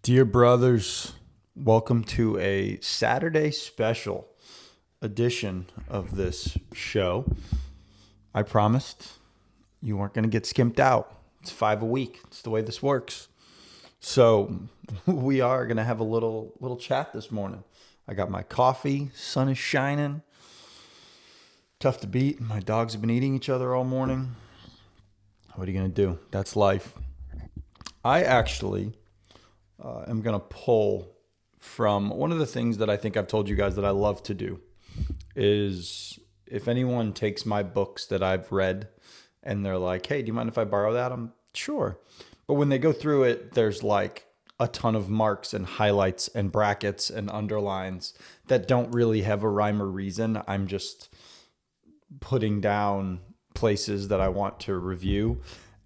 Dear brothers, welcome to a Saturday special edition of this show. I promised you weren't going to get skimped out. It's 5 a week. It's the way this works. So we are going to have a little chat this morning. I got my coffee. Sun is shining. Tough to beat. My dogs have been eating each other all morning. What are you going to do? That's life. I actually am going to pull from one of the things that I think I've told you guys that I love to do is if anyone takes my books that I've read and they're like, hey, do you mind if I borrow that? I'm sure. But when they go through it, there's like a ton of marks and highlights and brackets and underlines that don't really have a rhyme or reason. I'm just putting down places that I want to review.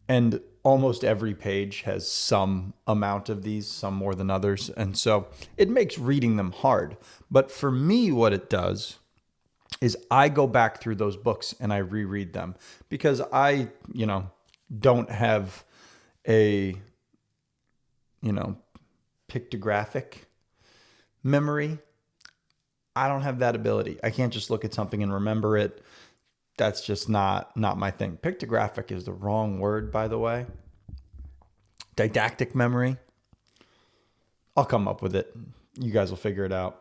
And almost every page has some amount of these, some more than others. And so it makes reading them hard. But for me, what it does is I go back through those books and I reread them because I, don't have a, pictographic memory. I don't have that ability. I can't just look at something and remember it. That's just not my thing. Pictographic is the wrong word, by the way. Didactic memory. I'll come up with it. You guys will figure it out.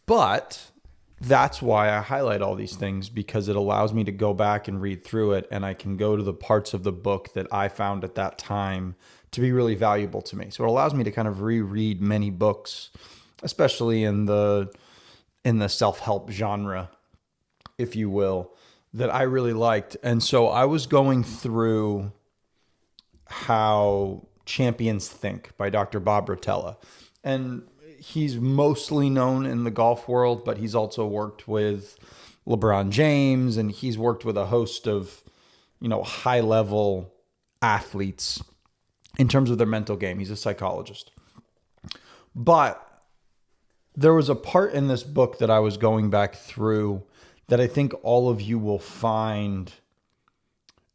But that's why I highlight all these things, because it allows me to go back and read through it, and I can go to the parts of the book that I found at that time to be really valuable to me. So it allows me to kind of reread many books, especially in the self-help genre, if you will, that I really liked. And so I was going through How Champions Think by Dr. Bob Rotella. And he's mostly known in the golf world, but he's also worked with LeBron James, and he's worked with a host of, high level athletes in terms of their mental game. He's a psychologist. But there was a part in this book that I was going back through that I think all of you will find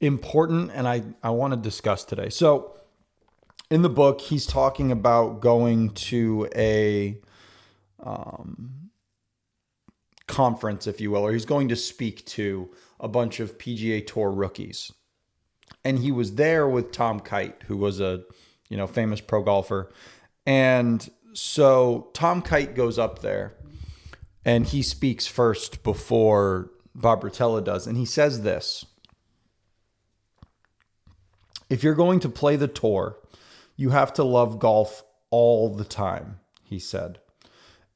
important, and I want to discuss today. So in the book, he's talking about going to a conference, if you will, or he's going to speak to a bunch of PGA Tour rookies. And he was there with Tom Kite, who was a famous pro golfer. And so Tom Kite goes up there and he speaks first before Bob Rotella does. And he says this: if you're going to play the tour, you have to love golf all the time, he said.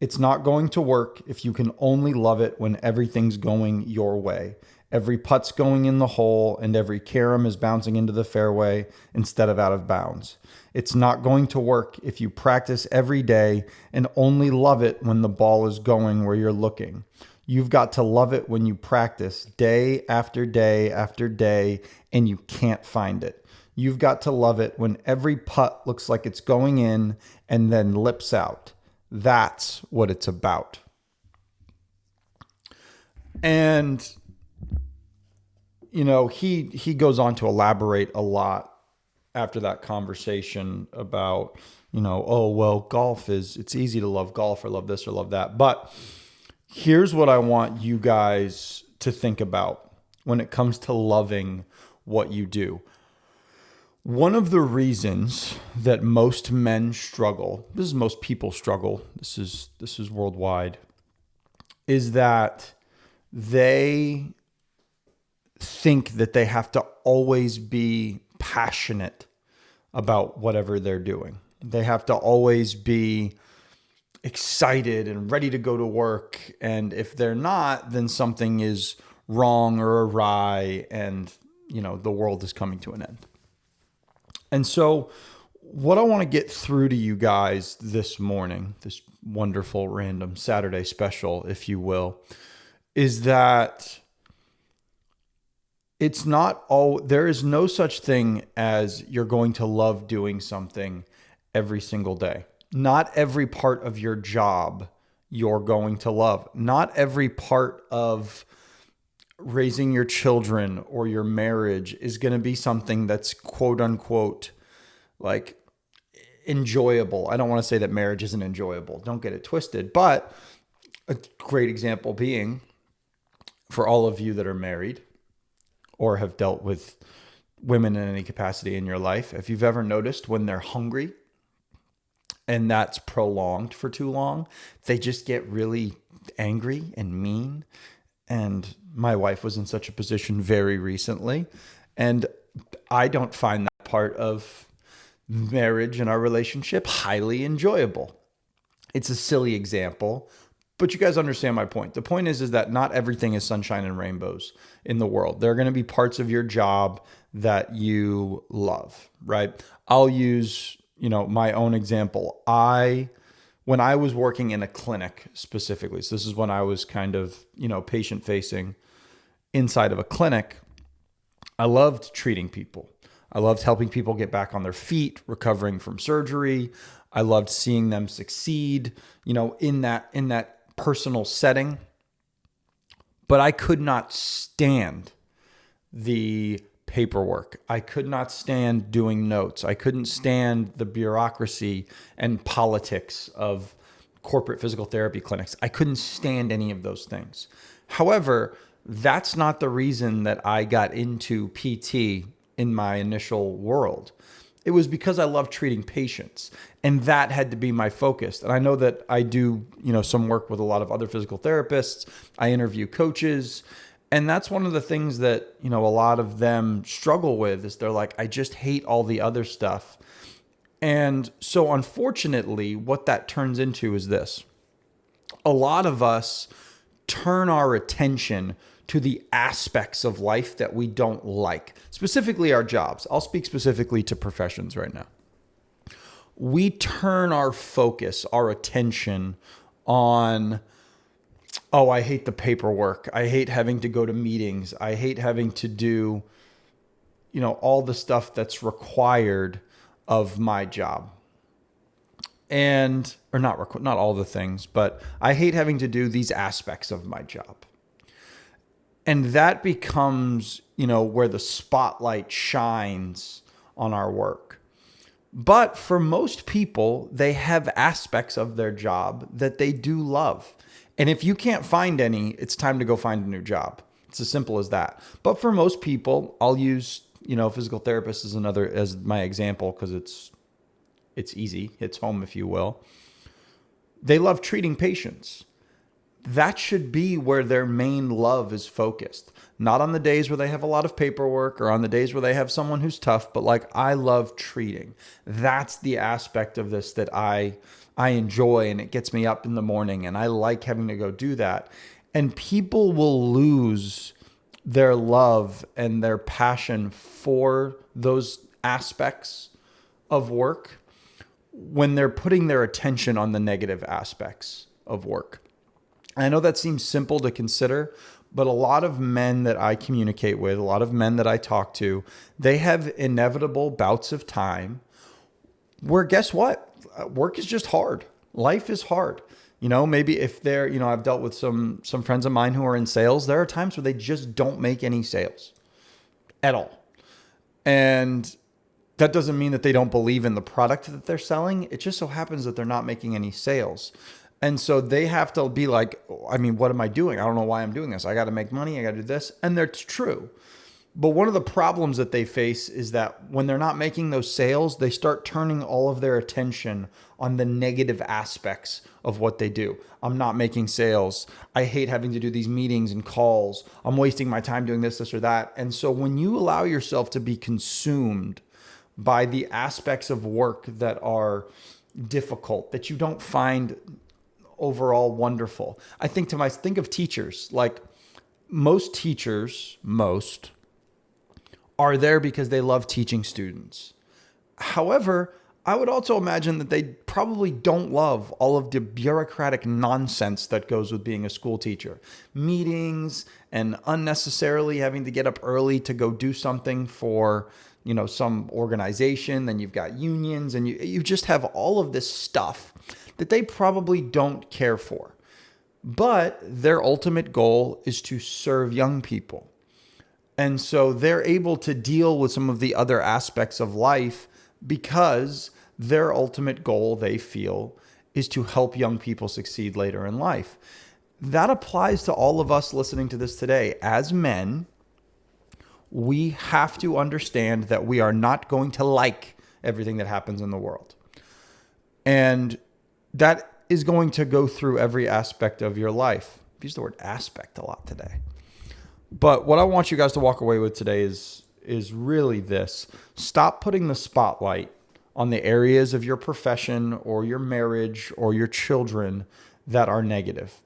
It's not going to work if you can only love it when everything's going your way. Every putt's going in the hole and every carom is bouncing into the fairway instead of out of bounds. It's not going to work if you practice every day and only love it when the ball is going where you're looking. You've got to love it when you practice day after day after day and you can't find it. You've got to love it when every putt looks like it's going in and then lips out. That's what it's about. And, he goes on to elaborate a lot after that conversation about, golf it's easy to love golf or love this or love that. But here's what I want you guys to think about when it comes to loving what you do. One of the reasons that most men struggle, this is most people struggle, this is worldwide, is that they think that they have to always be passionate about whatever they're doing. They have to always be excited and ready to go to work. And if they're not, then something is wrong or awry and, the world is coming to an end. And so what I want to get through to you guys this morning, this wonderful random Saturday special, if you will, is that there is no such thing as you're going to love doing something every single day. Not every part of your job you're going to love. Not every part of raising your children or your marriage is going to be something that's quote unquote like enjoyable. I don't want to say that marriage isn't enjoyable. Don't get it twisted. But a great example being for all of you that are married or have dealt with women in any capacity in your life, if you've ever noticed when they're hungry and that's prolonged for too long, they just get really angry and mean. And my wife was in such a position very recently. And I don't find that part of marriage and our relationship highly enjoyable. It's a silly example, but you guys understand my point. The point is that not everything is sunshine and rainbows in the world. There are going to be parts of your job that you love, right? I'll use, my own example. When I was working in a clinic specifically, so this is when I was kind of, patient facing inside of a clinic, I loved treating people. I loved helping people get back on their feet, recovering from surgery. I loved seeing them succeed, in that personal setting. But I could not stand the paperwork. I could not stand doing notes. I couldn't stand the bureaucracy and politics of corporate physical therapy clinics. I couldn't stand any of those things. However, that's not the reason that I got into PT in my initial world. It was because I love treating patients, and that had to be my focus. And I know that I do, some work with a lot of other physical therapists. I interview coaches, and that's one of the things that, a lot of them struggle with is they're like, I just hate all the other stuff. And so unfortunately, what that turns into is this. A lot of us turn our attention to the aspects of life that we don't like, specifically our jobs. I'll speak specifically to professions right now. We turn our focus, our attention on, oh, I hate the paperwork. I hate having to go to meetings. I hate having to do, all the stuff that's required of my job. Or not all the things, but I hate having to do these aspects of my job. And that becomes, where the spotlight shines on our work. But for most people, they have aspects of their job that they do love. And if you can't find any, it's time to go find a new job. It's as simple as that. But for most people, I'll use, physical therapist as my example, because it's easy. It's home, if you will. They love treating patients. That should be where their main love is focused. Not on the days where they have a lot of paperwork or on the days where they have someone who's tough, but I love treating. That's the aspect of this that I enjoy, and it gets me up in the morning, and I like having to go do that. And people will lose their love and their passion for those aspects of work when they're putting their attention on the negative aspects of work. I know that seems simple to consider, but a lot of men that I communicate with, a lot of men that I talk to, they have inevitable bouts of time where, guess what? Work is just hard. Life is hard. Maybe if they're, I've dealt with some friends of mine who are in sales. There are times where they just don't make any sales at all. And that doesn't mean that they don't believe in the product that they're selling. It just so happens that they're not making any sales. And so they have to be like, what am I doing? I don't know why I'm doing this. I got to make money. I got to do this. And that's true. But one of the problems that they face is that when they're not making those sales, they start turning all of their attention on the negative aspects of what they do. I'm not making sales. I hate having to do these meetings and calls. I'm wasting my time doing this or that. And so when you allow yourself to be consumed by the aspects of work that are difficult, that you don't find overall wonderful. I think of teachers. Like most teachers, are there because they love teaching students. However, I would also imagine that they probably don't love all of the bureaucratic nonsense that goes with being a school teacher. Meetings and unnecessarily having to get up early to go do something for, some organization. Then you've got unions and you just have all of this stuff that they probably don't care for. But their ultimate goal is to serve young people. And so they're able to deal with some of the other aspects of life because their ultimate goal, they feel, is to help young people succeed later in life. That applies to all of us listening to this today. As men, we have to understand that we are not going to like everything that happens in the world. And that is going to go through every aspect of your life. I've used the word aspect a lot today. But what I want you guys to walk away with today is really this. Stop putting the spotlight on the areas of your profession or your marriage or your children that are negative.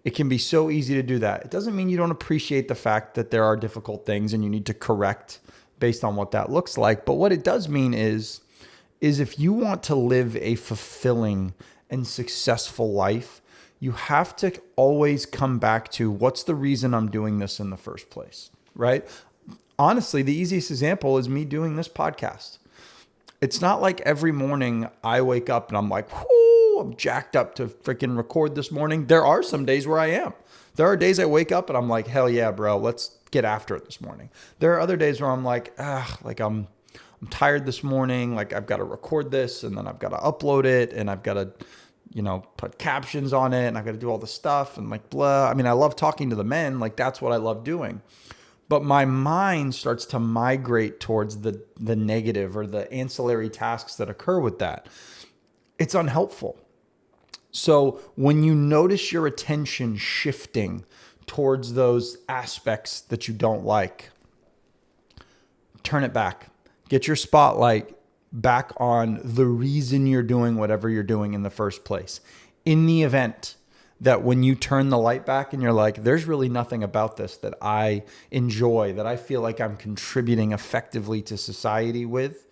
It can be so easy to do that. It doesn't mean you don't appreciate the fact that there are difficult things and you need to correct based on what that looks like. But what it does mean is if you want to live a fulfilling and successful life, you have to always come back to what's the reason I'm doing this in the first place, right? Honestly, the easiest example is me doing this podcast. It's not like every morning I wake up and I'm like, whoo, I'm jacked up to freaking record this morning. There are some days where I am. There are days I wake up and I'm like, hell yeah, bro, let's get after it this morning. There are other days where I'm like, I'm tired this morning. Like I've got to record this and then I've got to upload it and I've got to, put captions on it and I've got to do all this stuff and like blah. I mean, I love talking to the men. Like that's what I love doing. But my mind starts to migrate towards the negative or the ancillary tasks that occur with that. It's unhelpful. So when you notice your attention shifting towards those aspects that you don't like, turn it back. Get your spotlight back on the reason you're doing whatever you're doing in the first place. In the event that when you turn the light back and you're like, there's really nothing about this that I enjoy, that I feel like I'm contributing effectively to society with,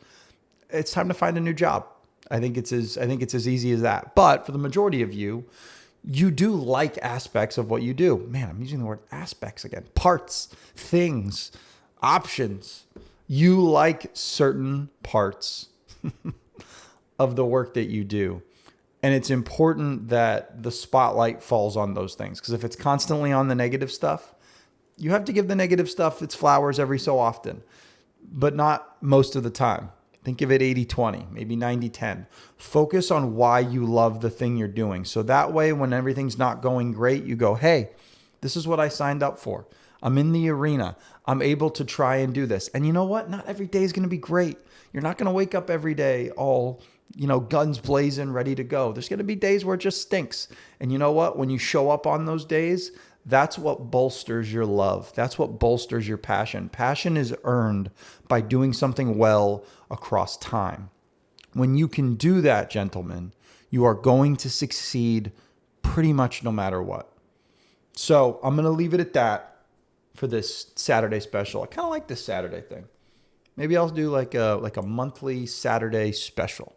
it's time to find a new job. I think it's as easy as that. But for the majority of you, you do like aspects of what you do. Man, I'm using the word aspects again. Parts, things, options. You like certain parts of the work that you do. And it's important that the spotlight falls on those things. Because if it's constantly on the negative stuff, you have to give the negative stuff its flowers every so often, but not most of the time. Think of it 80-20, maybe 90-10. Focus on why you love the thing you're doing. So that way, when everything's not going great, you go, hey, this is what I signed up for. I'm in the arena. I'm able to try and do this. And you know what? Not every day is going to be great. You're not going to wake up every day all, guns blazing, ready to go. There's going to be days where it just stinks. And you know what? When you show up on those days, that's what bolsters your love. That's what bolsters your passion. Passion is earned by doing something well across time. When you can do that, gentlemen, you are going to succeed pretty much no matter what. So I'm going to leave it at that for this Saturday special. I kind of like this Saturday thing. Maybe I'll do like a monthly Saturday special.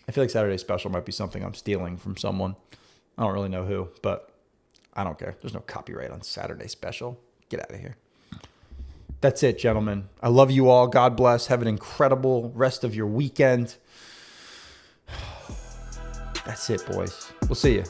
I feel like Saturday special might be something I'm stealing from someone. I don't really know who, but I don't care. There's no copyright on Saturday special. Get out of here. That's it, gentlemen. I love you all. God bless. Have an incredible rest of your weekend. That's it, boys. We'll see you.